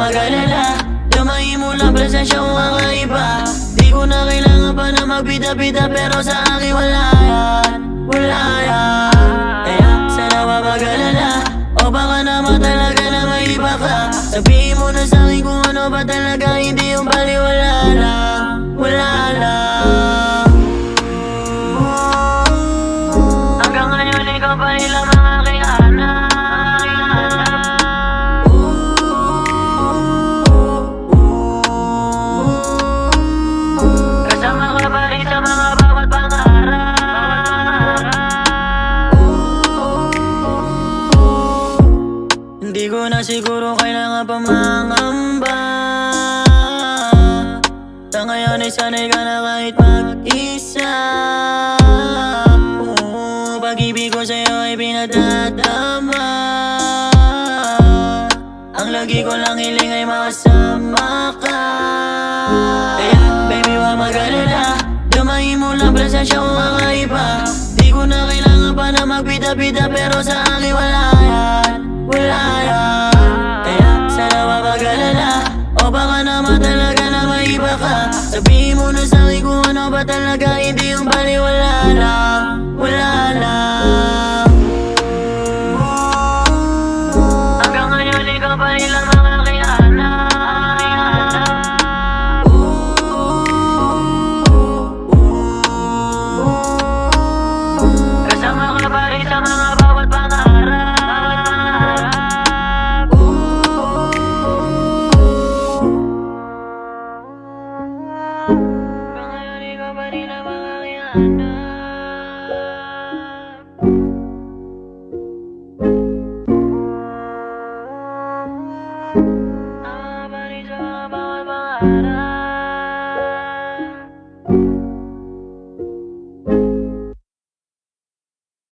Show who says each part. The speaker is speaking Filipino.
Speaker 1: mag-alala, damahin mo lang presensya kong kakaiba. Di ko na kailangan pa na magbida-bida, pero sa akin wala yan, wala yan. Kaya sana ba mag-alala, o baka naman talaga na may iba ka. Sabihin mo na sa'kin kung ano ba talaga, hindi yung baliwala lang, wala lang. Hanggang ngayon ikaw pa rin lang ang aking hanap. Kasama ka pa rin sa mga bawat pangarap. Hindi ko na siguro kailangan pa mangamba. Sa ngayon ay sanay ka na kahit mag-isa. Pag-ibig ko sa'yo ay pinadadama. Ang lagi ko lang hiling ay makasama ka. Kaya baby wag mag-alala, damahin mo lang presensya kong kakaiba. Di ko na kailangan pa na magbida-bida, pero sa akin wala yan, wala yan. Kaya sana wag mag-alala, o baka naman talaga na may iba ka. Sabihin mo na sa'kin kung ano ba talaga, hindi yung baliwala lang, wala lang. Hanggang ngayon ikaw pa rin lang